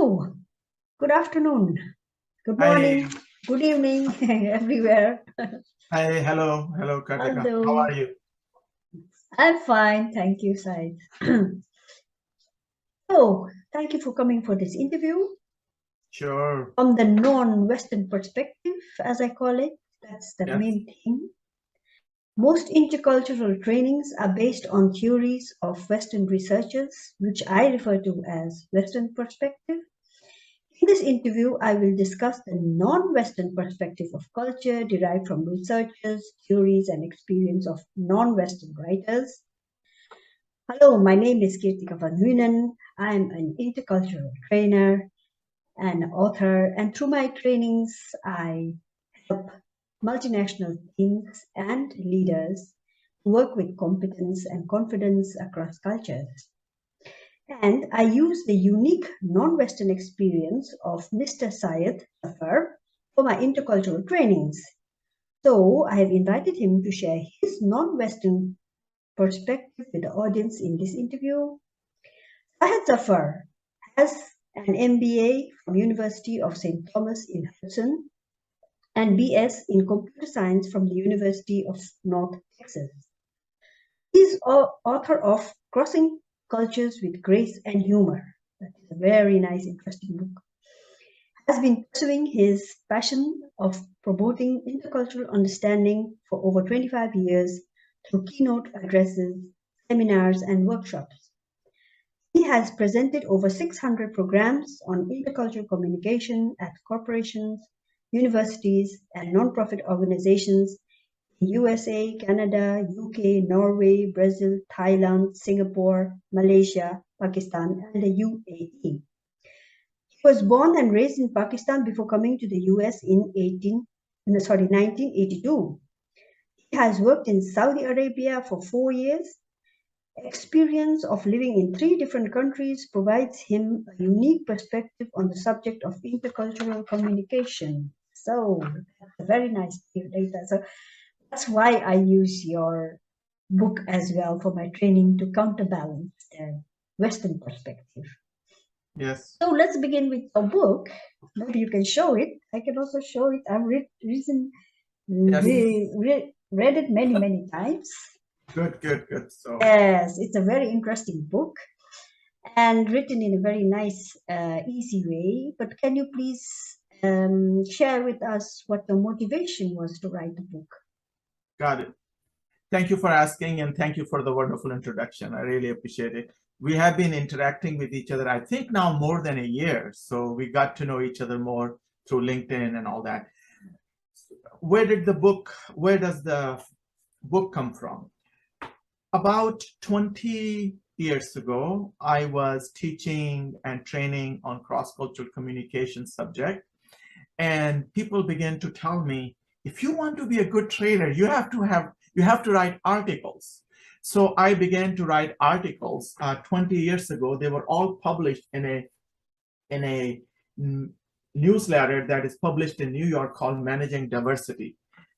So, good afternoon, good Hi, morning, good evening, everywhere. hello, Kartika. How Hello. are you? I'm fine, thank you, Syed. So, thank you for coming for this interview Sure. from the non-Western perspective, as I call it. That's the Yes. main thing. Most intercultural trainings are based on theories of Western researchers, which I refer to as Western perspective. In this interview, I will discuss the non-Western perspective of culture derived from researchers, theories, and experience of non-Western writers. Hello, my name is Kirtika van Huinen. I am an intercultural trainer and author, and through my trainings, I help multinational teams and leaders to work with competence and confidence across cultures. And I use the unique non-Western experience of Mr. Syed Zafar for my intercultural trainings. So I have invited him to share his non-Western perspective with the audience in this interview. Syed Zafar has an MBA from University of St. Thomas in Hudson and BS in Computer Science from the University of North Texas. He is author of Crossing Cultures with Grace and Humor. That is a very nice, interesting book. Has been pursuing his passion of promoting intercultural understanding for over 25 years through keynote addresses, seminars, and workshops. He has presented over 600 programs on intercultural communication at corporations, universities, and nonprofit organizations in USA, Canada, UK, Norway, Brazil, Thailand, Singapore, Malaysia, Pakistan, and the UAE. He was born and raised in Pakistan before coming to the US in 1982. He has worked in Saudi Arabia for 4 years. Experience of living in 3 different countries provides him a unique perspective on the subject of intercultural communication. So that's a very nice data. So that's why I use your book as well for my training to counterbalance the Western perspective. Yes. So let's begin with your book. Maybe you can show it. I can also show it. I've Yes. read it many, many times. Good. So, Yes, it's a very interesting book and written in a very nice, easy way. But can you please share with us what your motivation was to write the book? got it. Thank you for asking and thank you for the wonderful introduction. I really appreciate it. We have been interacting with each other, I think now more than a year. So we got to know each other more through LinkedIn and all that. Where does the book come from? About 20 years ago, I was teaching and training on cross-cultural communication subject. And people began to tell me, if you want to be a good trainer, you have to write articles. So I began to write articles 20 years ago. They were all published in a newsletter that is published in New York called Managing Diversity.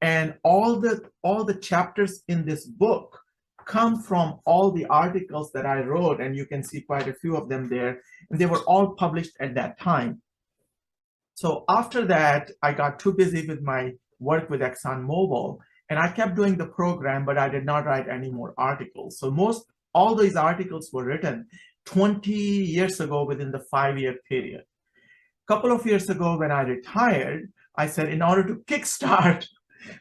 And all the chapters in this book come from all the articles that I wrote, and you can see quite a few of them there. And they were all published at that time. So after that, I got too busy with my work with ExxonMobil, and I kept doing the program, but I did not write any more articles. So all these articles were written 20 years ago within the 5-year period. A couple of years ago when I retired, I said, in order to kickstart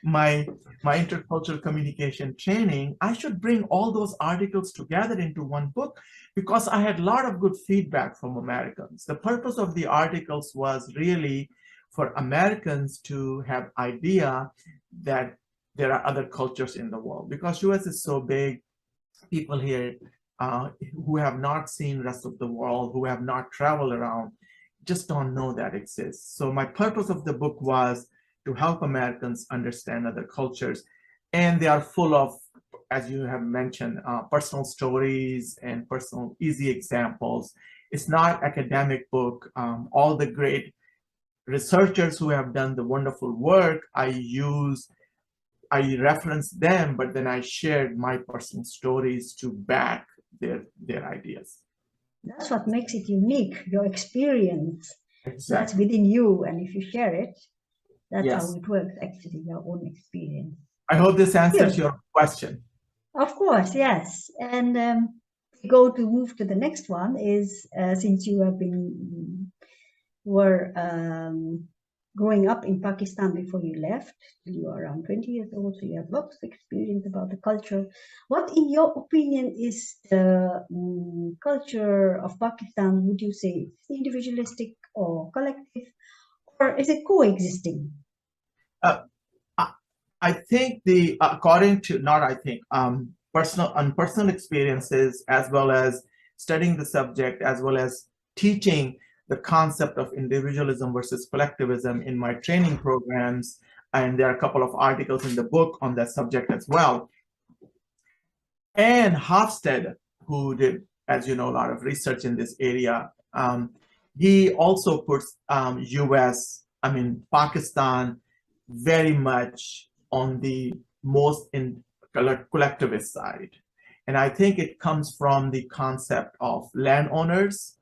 my intercultural communication training, I should bring all those articles together into one book because I had a lot of good feedback from Americans. The purpose of the articles was really for Americans to have idea that there are other cultures in the world. Because US is so big, people here who have not seen rest of the world, who have not traveled around, just don't know that exists. So my purpose of the book was to help Americans understand other cultures. And they are full of, as you have mentioned, personal stories and personal easy examples. It's not academic book. All the great researchers who have done the wonderful work, I reference them, but then I shared my personal stories to back their ideas. That's what makes it unique, your experience. That's Exactly. within you, and if you share it, that's how Yes. it works, actually, your own experience. I hope this answers Good. your question. Of course, yes. And we go to move to the next one is since you have been were growing up in Pakistan before you left, you are around 20 years old, so you have lots of experience about the culture. What, in your opinion, is the culture of Pakistan? Would you say it's individualistic or collective, or is it coexisting? Uh, I I think according to, not I think, personal experiences, as well as studying the subject, as well as teaching the concept of individualism versus collectivism in my training programs, and there are a couple of articles in the book on that subject as well. And Hofstede, who did, as you know, a lot of research in this area, he also puts Pakistan very much on the most collectivist side. And I think it comes from the concept of landowners,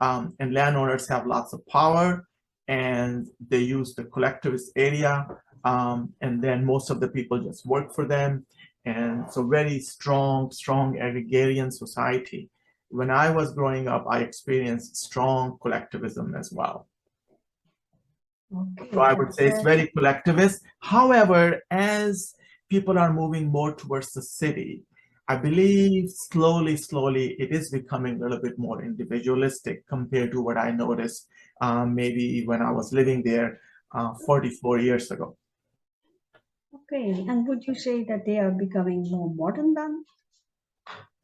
and landowners have lots of power, and they use the collectivist area, and then most of the people just work for them. And so very strong agrarian society. When I was growing up, I experienced strong collectivism as well. So Okay, I would that's say it's very collectivist. However, as people are moving more towards the city, I believe slowly, it is becoming a little bit more individualistic compared to what I noticed maybe when I was living there 44 years ago. okay. And would you say that they are becoming more modern then?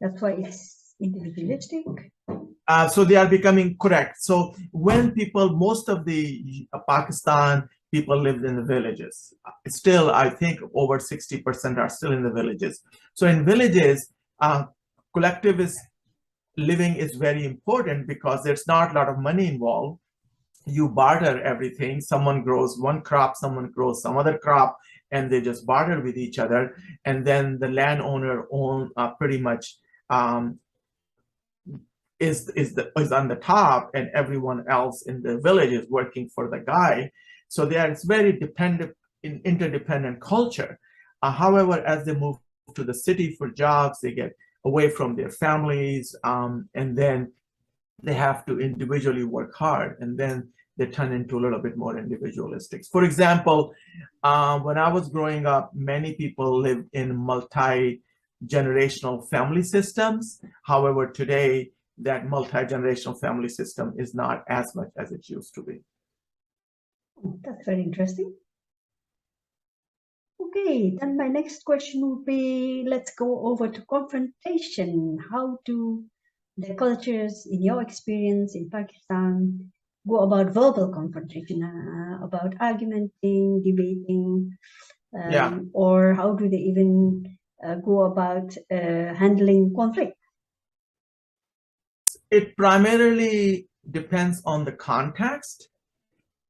That's why it's individualistic. So they are becoming correct. So when people, most of the Pakistan people lived in the villages. Still, I think over 60% are still in the villages. So in villages, collectivist living is very important because there's not a lot of money involved. You barter everything. Someone grows one crop, someone grows some other crop, and they just barter with each other. And then the landowner pretty much um, is on the top, and everyone else in the village is working for the guy. So it's very interdependent culture. However, as they move to the city for jobs, they get away from their families, and then they have to individually work hard, and then they turn into a little bit more individualistic. For example, when I was growing up, many people lived in multi-generational family systems. However, today, that multi-generational family system is not as much as it used to be. That's very interesting. Okay, then my next question would be, let's go over to confrontation. How do the cultures, in your experience in Pakistan, go about verbal confrontation, about argumenting, debating, Yeah, or how do they even go about handling conflict? it primarily depends on the context.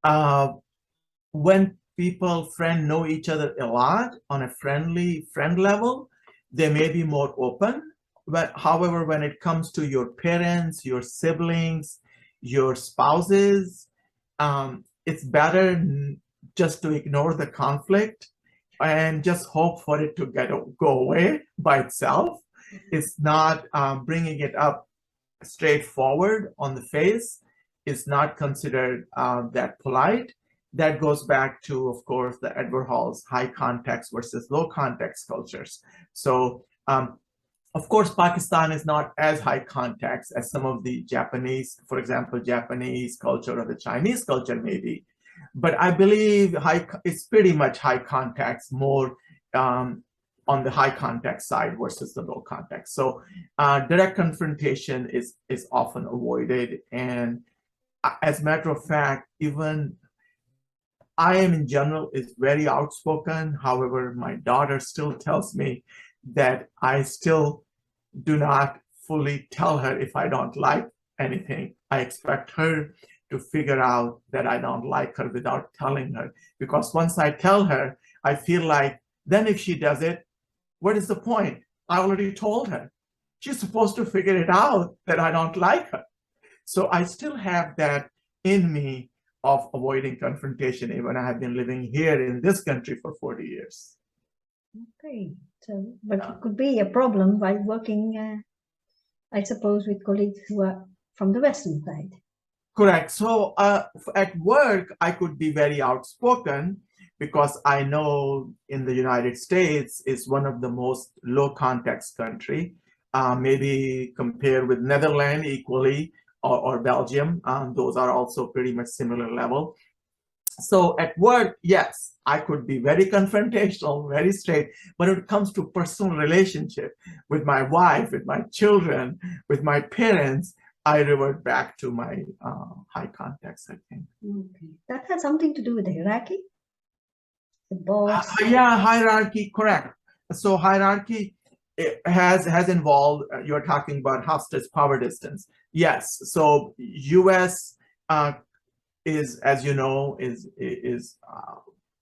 Uh, when know each other a lot on a friend level, they may be more open. But however, when it comes to your parents, your siblings, your spouses, it's better just to ignore the conflict and just hope for it to go away by itself. It's not bringing it up straightforward on the face is not considered that polite. That goes back to, of course, the Edward Hall's high context versus low context cultures. So, of course, Pakistan is not as high context as some of the Japanese, for example, Japanese culture or the Chinese culture maybe. But I believe it's pretty much high context, more on the high context side versus the low context. So direct confrontation is often avoided. And as a matter of fact, even I am in general is very outspoken. However, my daughter still tells me that I still do not fully tell her if I don't like anything. I expect her to figure out that I don't like her without telling her. Because once I tell her, I feel like then if she does it, what is the point? I already told her. She's supposed to figure it out that I don't like her. So I still have that in me of avoiding confrontation, even I have been living here in this country for 40 years. Okay, so but it could be a problem while working, I suppose, with colleagues who are from the Western side. Correct. So at work, I could be very outspoken because I know in the United States is one of the most low context country, maybe compare with Netherlands equally or Belgium. Those are also pretty much similar level. So at work, yes, I could be very confrontational, very straight, but when it comes to personal relationship with my wife, with my children, with my parents, I revert back to my high context, I think. Okay. That has something to do with the hierarchy, the boss. Yeah, hierarchy, correct. So hierarchy has involved, you're talking about hostage power distance. Yes, so US is, as you know, is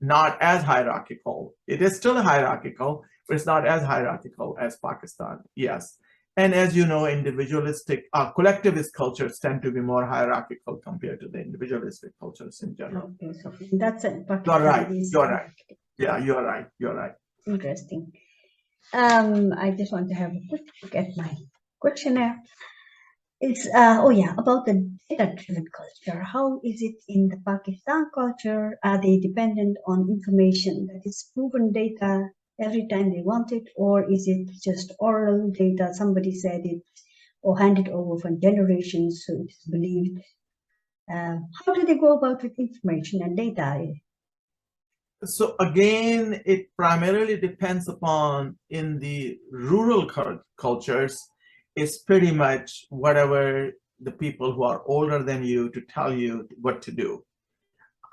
not as hierarchical. It is still hierarchical, but it's not as hierarchical as Pakistan. Yes, and as you know, individualistic, collectivist cultures tend to be more hierarchical compared to the individualistic cultures in general. Okay, so that's it. You're Pakistan right. is You're right. Yeah, you're right. You're right. interesting. I just want to have a quick look at my questionnaire. It's oh yeah, about the data-driven culture. How is it in the Pakistan culture? Are they dependent on information that is proven data every time they want it, or is it just oral data? Somebody said it or handed over for generations, so it is believed. How do they go about with information and data? So again, it primarily depends upon in the rural cultures, it's pretty much whatever the people who are older than you to tell you what to do.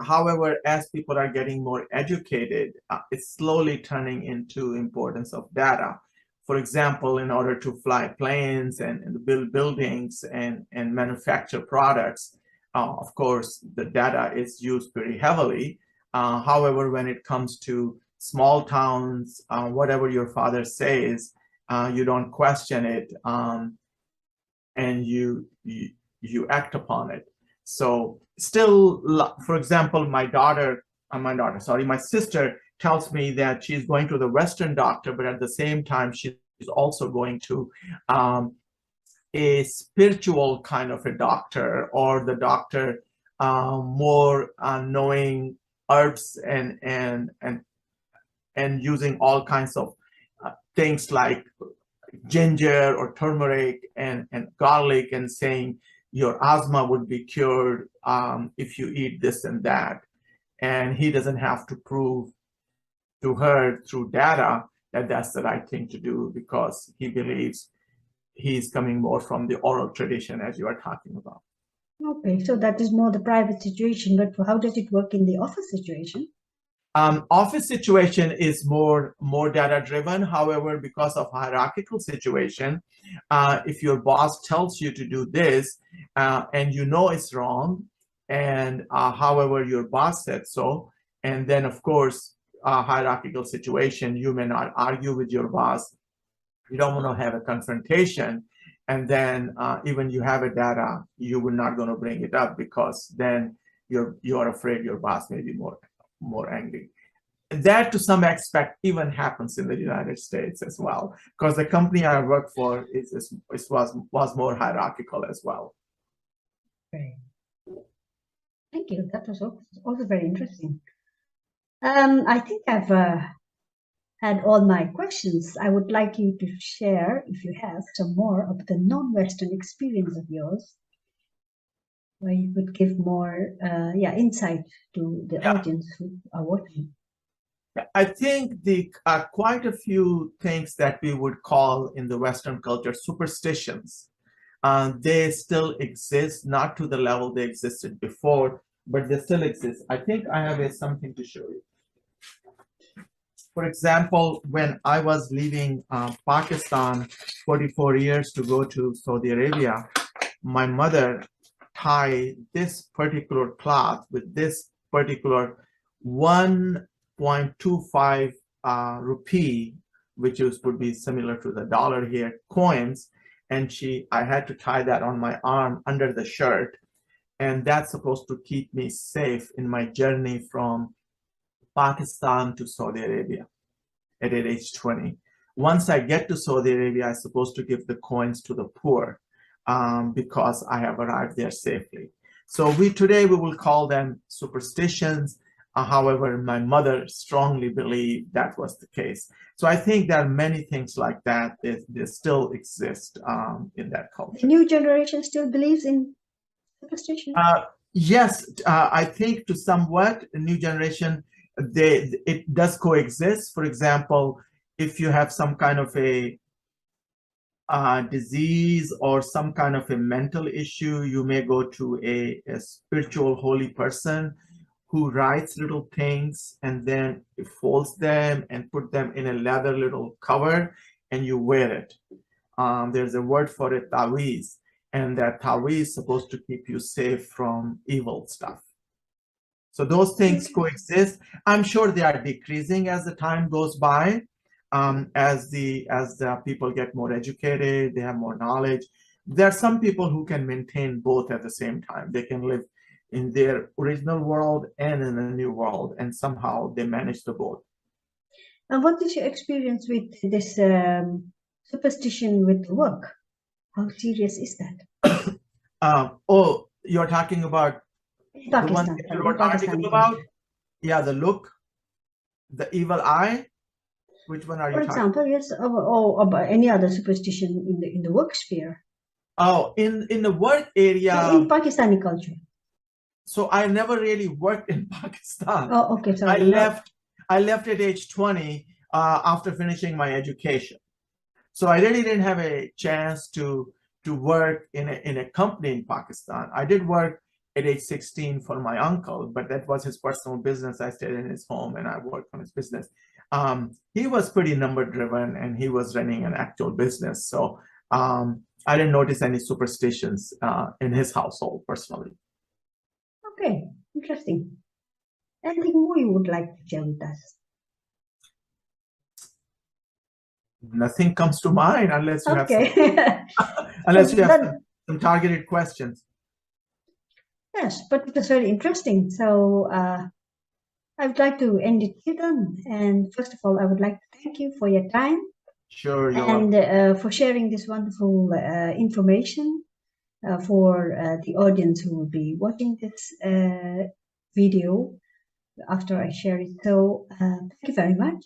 However, as people are getting more educated, it's slowly turning into importance of data. For example, in order to fly planes and build buildings and manufacture products, of course, the data is used pretty heavily. However, when it comes to small towns, whatever your father says, you don't question it, and you act upon it. So still, for example, my sister tells me that she's going to the Western doctor, but at the same time, she's also going to a spiritual kind of a doctor, or the doctor more knowing herbs and using all kinds of things like ginger or turmeric and garlic, and saying your asthma would be cured if you eat this and that. And he doesn't have to prove to her through data that that's the right thing to do, because he believes he's coming more from the oral tradition, as you are talking about. Okay, so that is more the private situation, but how does it work in the office situation? Office situation is more data driven. However, because of hierarchical situation, if your boss tells you to do this and you know it's wrong, and however your boss said so, and then of course hierarchical situation, you may not argue with your boss. You don't want to have a confrontation, and then even you have a data, you were not going to bring it up, because then you're afraid your boss may be more angry. That to some aspect even happens in the United States as well, because the company I work for was more hierarchical as well. Okay. Thank you. That was also very interesting. I think I've had all my questions. I would like you to share, if you have, some more of the non-Western experience of yours, where you could give more insight to the audience who are watching. I think the quite a few things that we would call in the Western culture superstitions, they still exist, not to the level they existed before, but they still exist. I think I have something to show you. For example, when I was leaving Pakistan 44 years to go to Saudi Arabia, my mother tied this particular cloth with this particular 1.25 rupee, which would be similar to the dollar here, coins. and I had to tie that on my arm under the shirt, and that's supposed to keep me safe in my journey from Pakistan to Saudi Arabia at age 20. Once I get to Saudi Arabia, I'm supposed to give the coins to the poor because I have arrived there safely. So today we will call them superstitions. However, my mother strongly believed that was the case. So I think there are many things like that that still exist in that culture. The new generation still believes in superstition? Yes, I think to somewhat a new generation, it does coexist. For example, if you have some kind of a disease or some kind of a mental issue, you may go to a spiritual holy person who writes little things and then folds them and put them in a leather little cover and you wear it. There's a word for it, tawiz, and that tawiz is supposed to keep you safe from evil stuff. So those things coexist. I'm sure they are decreasing as the time goes by. As the people get more educated, they have more knowledge. There are some people who can maintain both at the same time. They can live in their original world and in a new world, and somehow they manage the both. And what is your experience with this superstition with work? How serious is that? Oh, you're talking about Pakistan, the one that you wrote article about? Yeah, the look, the evil eye. Which one are you talking about? For example, yes, or about any other superstition in the work sphere. Oh, in the work area. In Pakistani culture. So I never really worked in Pakistan. Oh, okay, sorry. I left at age 20 after finishing my education. So I really didn't have a chance to work in a company in Pakistan. I did work at age 16 for my uncle, but that was his personal business. I stayed in his home and I worked on his business. He was pretty number driven and he was running an actual business. So I didn't notice any superstitions in his household personally. Okay, interesting. Anything more you would like to share with us? Nothing comes to mind unless you have some targeted questions. Yes, but it was very interesting. So I would like to end it here then. And first of all, I would like to thank you for your time. Sure, you're welcome. For sharing this wonderful information for the audience who will be watching this video after I share it. So thank you very much.